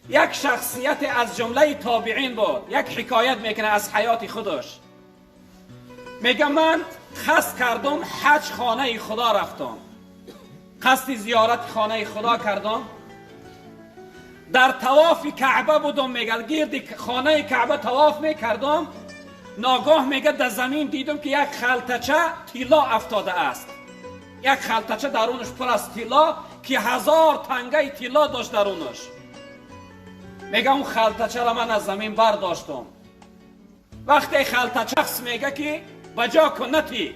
یک شخصیت از جمله تابعین بود، یک حکایت میکنه از حیات خودش. میگه من قصد کردم حج خانه خدا رفتم، قصد زیارت خانه خدا کردم، در طواف کعبه بودم، میگه گرد خانه کعبه طواف میکردم، ناگاه میگه در زمین دیدم که یک خلطچه طلا افتاده است، یک خلطچه درونش پر از طلا که 1000 تنگه طلا داشت درونش. میگه اون خلطچه را من از زمین برداشتم. وقتی خلطچه میگه که بجا کنتی،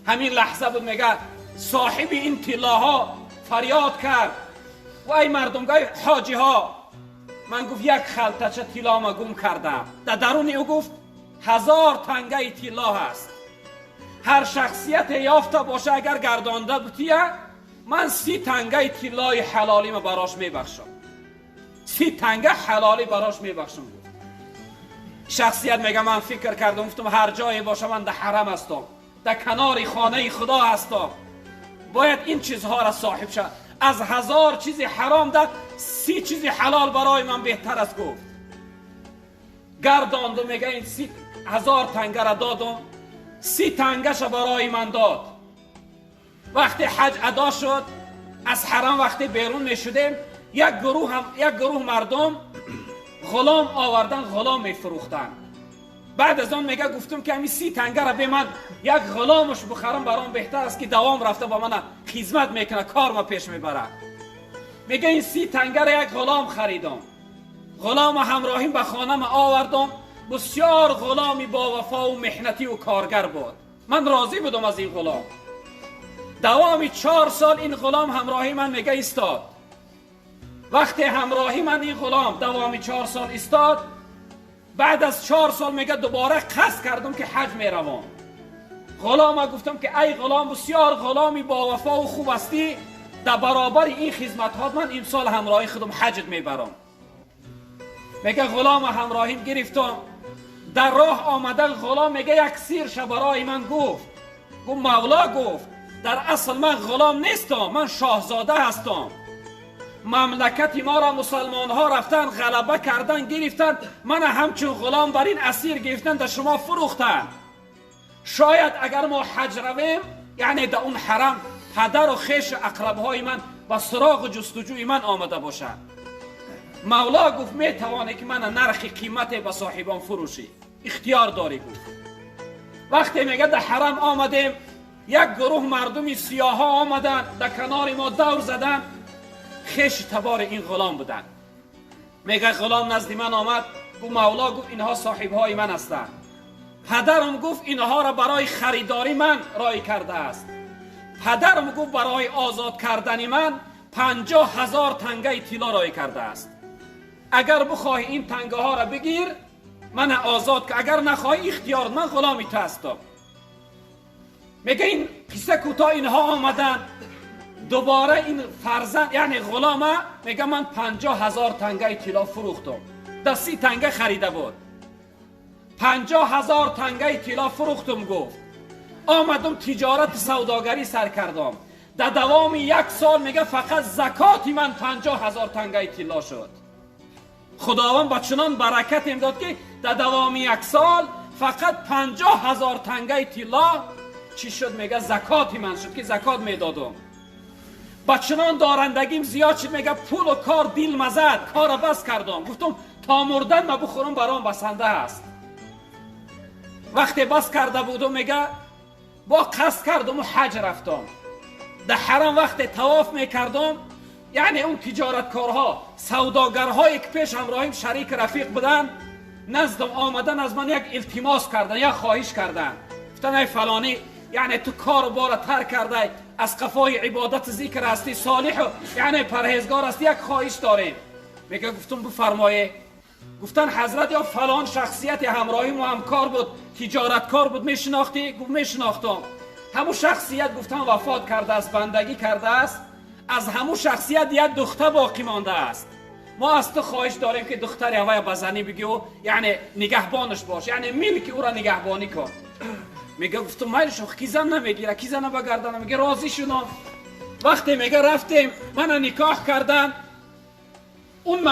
همین لحظه بود میگه صاحب این طلاها فریاد کرد و ای مردمگاه حاجی ها، من گفت یک خلطچه طلا ما گم کردم. در درون او گفت 1000 تنگه طلا هست. هر شخصیت یافته باشه اگر گردانده بودیه، من 30 تنگه طلای حلالی ما براش میبخشم، 30 تنگه حلالی براش میبخشم. شخصیت میگه من فکر کردم، گفتم هر جایی باشه من در حرم هستم، در کنار خانه خدا هستم، باید این چیزها را صاحب شد. از 1000 چیز حرام ده 30 چیز حلال برای من بهتر است. گفت گرداندم، میگه این 1000 تنگه را دادم، 30 تنگه برای من داد. وقتی حج ادا شد از حرم، وقتی بیرون میشدیم، یک گروه مردم غلام آوردن، غلام میفروختن. بعد از آن میگه گفتم که همین 30 تنگه را به من یک غلامش بخرم برام بهتر است که دوام رفته با من خدمت میکنه، کار ما پیش میبره. میگه این 30 تنگه را یک غلام خریدم، غلام همراهیم به خانم آوردم. بسیار غلامی با وفا و محنتی و کارگر بود، من راضی بودم از این غلام. دوام 4 سال این غلام همراهی من میگه ایستاد. وقتی همراهی من این غلام دوام 4 سال ایستاد، بعد از 4 سال میگه دوباره قصد کردم که حج میروم. غلام گفتم که ای غلام، بسیار غلامی با وفا و خوب هستی، در برابر این خدمت ها من این سال همراهی خودم حجت میبرم. میگه غلام همراهیم گرفتم، در راه آمده غلام میگه یک سیر برای من گفت مولا گفت در اصل من غلام نیستم، من شاهزاده هستم. مملکت ما را مسلمان ها رفتن غلبه کردن، گرفتن، من همچون غلام بر این اسیر گرفتن، در شما فروختن. شاید اگر ما حج رویم، یعنی در اون حرم پدر و خویش اقرب های من با سراغ جستجوی من آمده باشن. مولا گفت میتوانی که من نرخ قیمت به صاحبان فروشی، اختیار داری. گفت وقتی میگه در حرم آمدیم، یک گروه مردمی سیاه ها آمدن، در کنار ما دور زدن، خویش تبار این غلام بودن. میگه غلام نزد من آمد، گفت مولا گفت اینها صاحب های من هستند. پدرم گفت اینها را برای خریداری من رای کرده است. پدرم گفت برای آزاد کردن من 50,000 تنگه طلا رای کرده است. اگر بخواهی این تنگه ها را بگیر من آزاد که، اگر نخواهی اختیار، من غلامی تو هستم. میگه این قصه کوتاه اینها آمدن، دوباره این فرزند یعنی غلامه میگه من 50,000 تنگه طلا فروختم، در 30 تنگه خریده بود، 50,000 تنگه طلا فروختم. گفت آمدم تجارت سوداگری سر کردم، در دوام 1 سال میگه فقط زکاتی من 50,000 تنگه طلا شد. خداوند با چنان برکت داد که در دوام 1 سال فقط 50,000 تنگه طلا چی شد؟ میگه زکاتی من شد که زکات میدادم. با چنان دارندگیم زیاد شد، میگه پول و کار دل مزد، کار بس کردم، گفتم تا مردن ما بخورم برام بسنده است. وقتی بس کرده بودم میگه با قصد کردم و حج رفتم. در حرم وقتی طواف میکردم، یعنی اون تجارتکارها سوداگرهایی که پیش همراهیم شریک رفیق بودن نزدم آمدن، از من یک التماس کردن، یک خواهش کردن، گفتن ای فلانی، یعنی تو کار و بار ترک کرده، از قفای عبادت ذکر هستی، صالح یعنی پرهیزگار هستی، یک خواهش داریم. میگه گفتم بفرمایید. گفتن حضرت یا فلان شخصیت همراهیم و همکار بود، تجارتکار بود، میشناختی؟ گفت میشناختم. همون شخصیت گفتن وفات کرده است، بندگی کرده است، از همون شخصیت یک دختر باقی مانده است. ما از تو خواهش داریم که دختر اوای بزنی بگی و یعنی نگهبانش باش، یعنی ملک او را نگهبانی کن. میگه گفتم مایلشو کی زن نمیگیره، کی زن بگردن، میگه راضی شدم. وقتی میگه رفتیم من نکاح کردن، اون